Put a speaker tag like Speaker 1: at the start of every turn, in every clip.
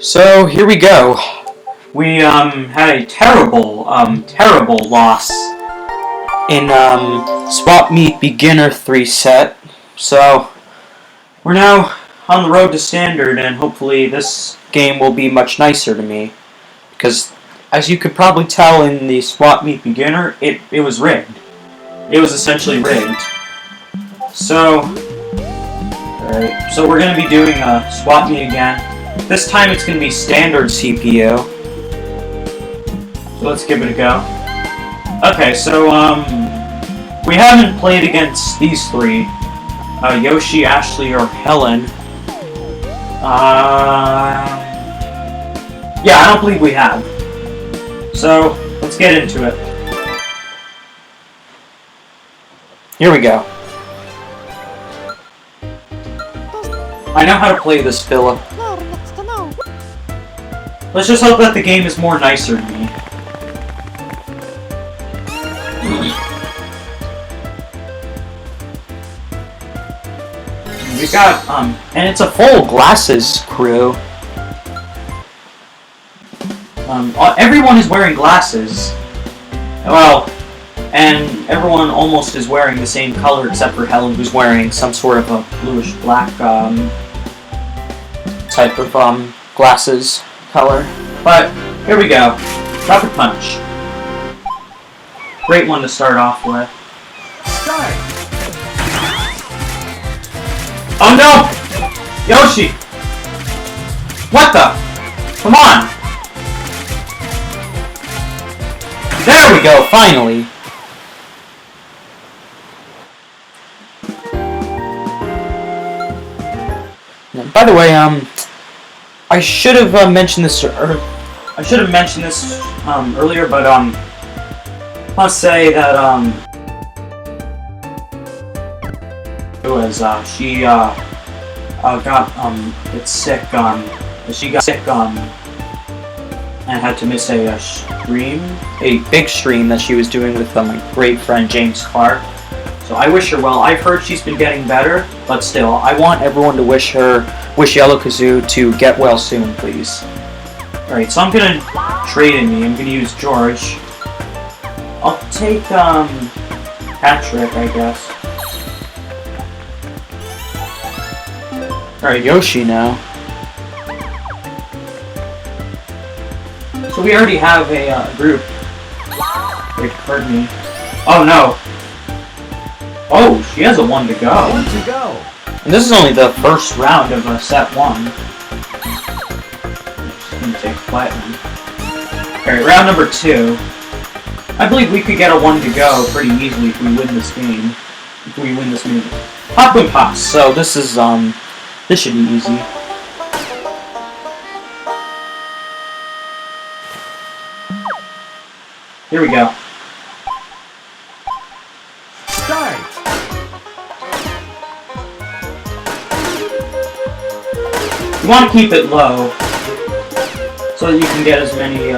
Speaker 1: So here we go. We had a terrible loss in Swap Meet Beginner 3 set. So we're now on the road to Standard, and hopefully this game will be much nicer to me. Because as you could probably tell in the Swap Meet Beginner, it was rigged. It was essentially rigged. So we're going to be doing a Swap Meet again. This time it's going to be standard CPU. So let's give it a go. Okay, so we haven't played against these three. Yoshi, Ashley, or Helen. Yeah, I don't believe we have. So let's get into it. Here we go. I know how to play this, Philip. Let's just hope that the game is more nicer to me. We got, and it's a full glasses crew. Everyone is wearing glasses. Well, and everyone almost is wearing the same color except for Helen, who's wearing some sort of a bluish-black, type of, glasses color. But, here we go. Rapid Punch. Great one to start off with.
Speaker 2: Start!
Speaker 1: Oh no! Yoshi! What the? Come on! There we go, finally! By the way, I should have mentioned this, earlier, but I'll say that she got sick, and had to miss a big stream that she was doing with my great friend James Clark. So I wish her well. I've heard she's been getting better, but still, I want everyone to wish Yellow Kazoo to get well soon, please. Alright, so I'm gonna trade in me. I'm gonna use George. I'll take, Patrick, I guess. Alright, Yoshi now. So we already have a, group. Wait, pardon me. Oh no! Oh, she has a 1 to go.
Speaker 2: 1 to go.
Speaker 1: And this is only the first round of set 1. Just gonna take platinum. Alright, round number 2. I believe we could get a 1 to go pretty easily if we win this game. If we win this meeting. Pop and Pops. So this is, this should be easy. Here we go.
Speaker 2: Start!
Speaker 1: You want to keep it low, so that you can get as many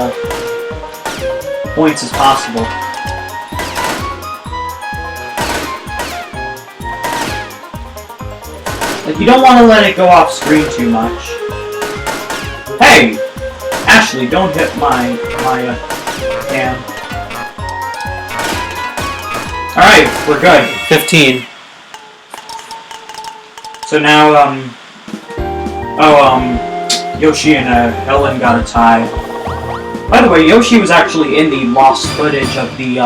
Speaker 1: points as possible. Like, you don't want to let it go off screen too much. Hey! Ashley, don't hit my cam. Alright, we're good. 15. So now, Yoshi and Helen got a tie. By the way, Yoshi was actually in the lost footage of the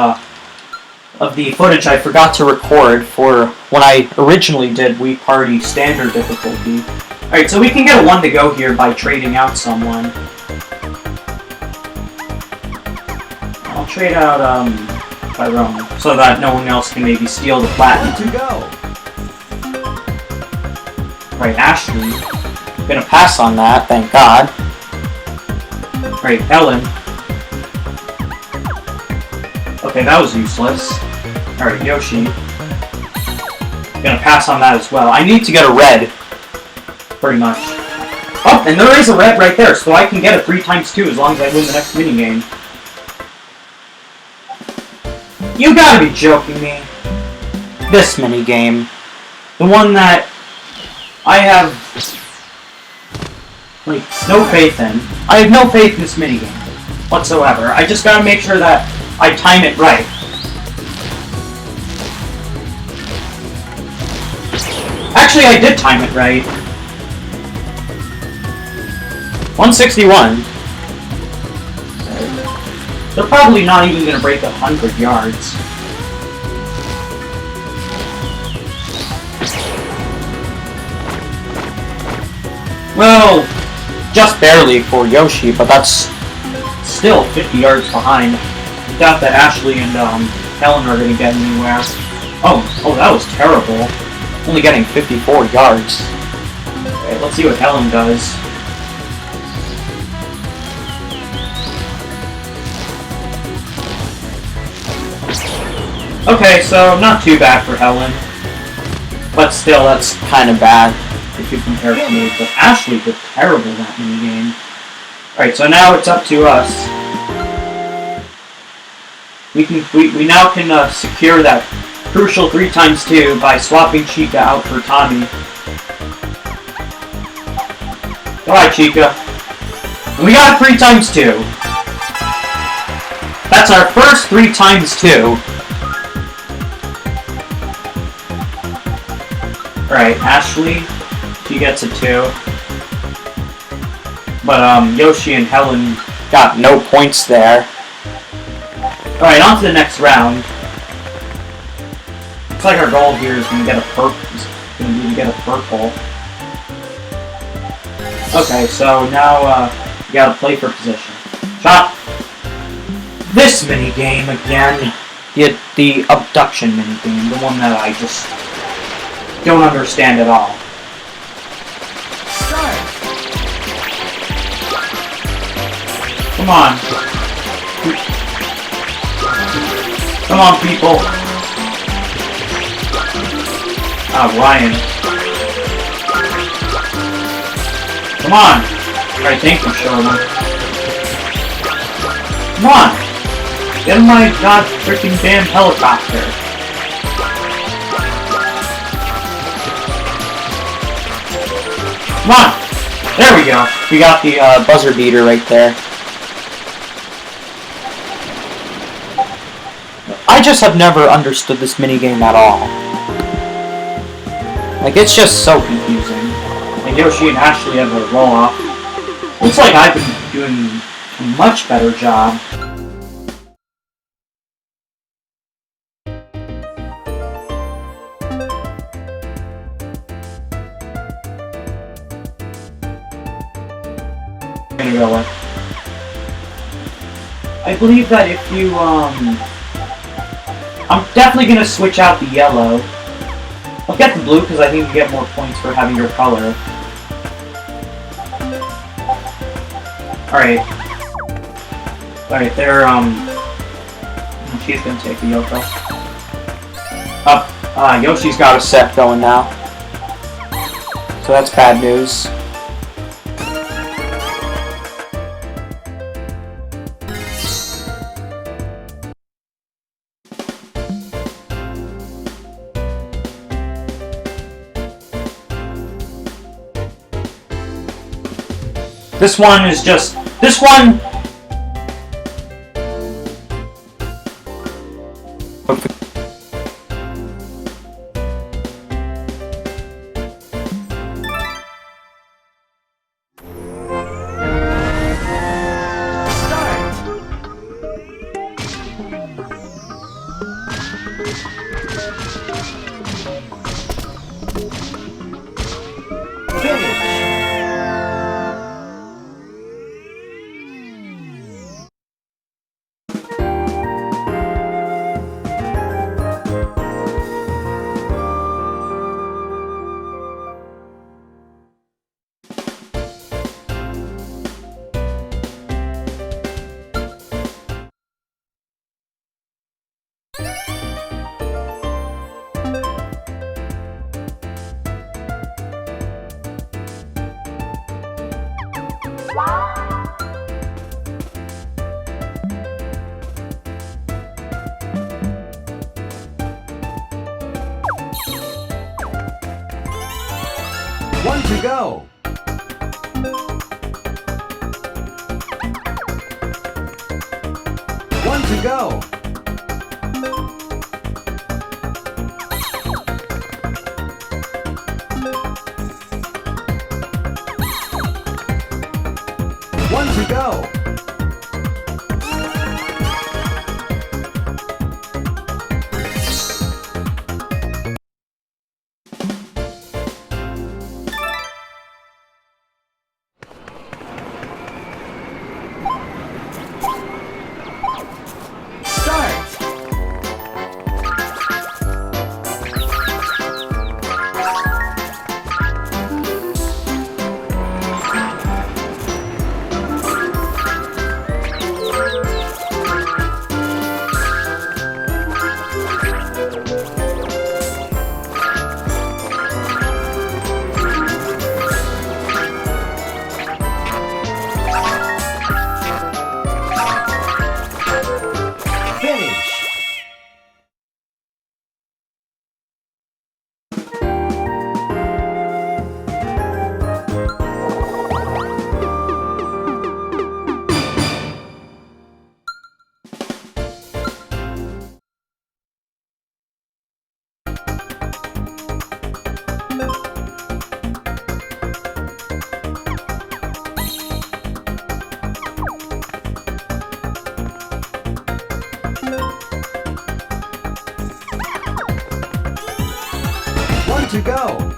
Speaker 1: footage I forgot to record for when I originally did Wii Party Standard difficulty. Alright, so we can get a 1 to go here by trading out someone. I'll trade out, Tyrone, so that no one else can maybe steal the platinum.
Speaker 2: 1 to go.
Speaker 1: Right, Ashley. Gonna pass on that, thank God. Right, Ellen. Okay, that was useless. Alright, Yoshi. Gonna pass on that as well. I need to get a red. Pretty much. Oh, and there is a red right there, so I can get a 3 times 2 as long as I win the next minigame. You gotta be joking me. This minigame. The one that I have like, no faith in. I have no faith in this minigame whatsoever. I just gotta make sure that I time it right. Actually, I did time it right. 161. They're probably not even gonna break 100 yards. Well, just barely for Yoshi, but that's still 50 yards behind. I doubt that Ashley and Helen are going to get anywhere. Oh, that was terrible. Only getting 54 yards. Okay, let's see what Helen does. Okay, so not too bad for Helen. But still, that's kind of bad if you compare it to me. But Ashley did terrible that minigame. Alright, so now it's up to us. We now can secure that crucial 3x2 by swapping Chica out for Tommy. Alright, Chica. We got 3x2. That's our first 3x2. Alright, Ashley, she gets a 2. But Yoshi and Helen got no points there. Alright, on to the next round. Looks like our goal here is gonna get a purple. Okay, so now we gotta play for position. Shot! This minigame again. The abduction minigame, the one that I just don't understand at all.
Speaker 2: Start.
Speaker 1: Come on. Come on, people. Ah, Ryan. Come on. Alright, thank you, Sherman. Come on. Get in my god freaking damn helicopter. Come on! There we go. We got the buzzer beater right there. I just have never understood this minigame at all. Like, it's just so confusing. Like, Yoshi and Ashley have a roll-off. Looks like I've been doing a much better job. I believe that if you, I'm definitely gonna switch out the yellow. I'll get the blue because I think you get more points for having your color. Alright. Alright, they're, she's gonna take the Yoko. Yoshi's got a set going now. So that's bad news. This one is just... This one...
Speaker 2: One to go. to go. One to go. Start. Finish. One to go.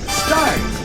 Speaker 2: Start.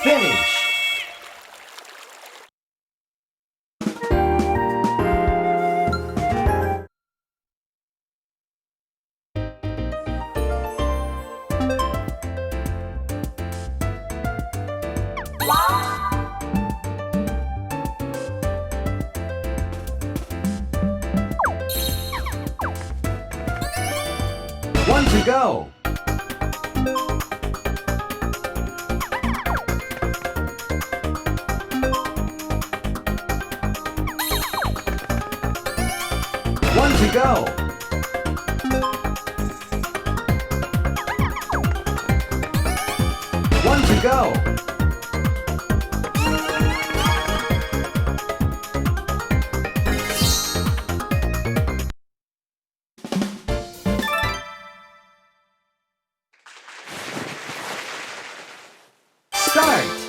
Speaker 2: Finish. One to go. One to go. One to go. Start.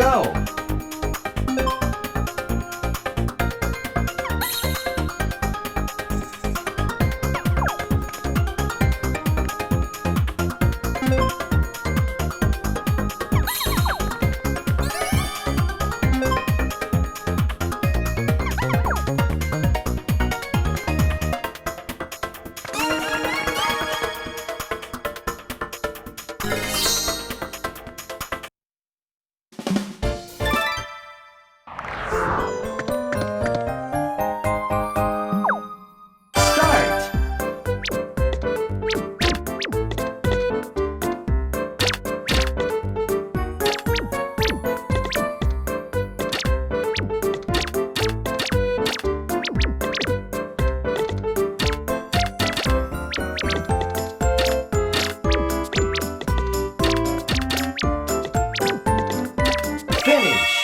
Speaker 2: go. Start. Finish.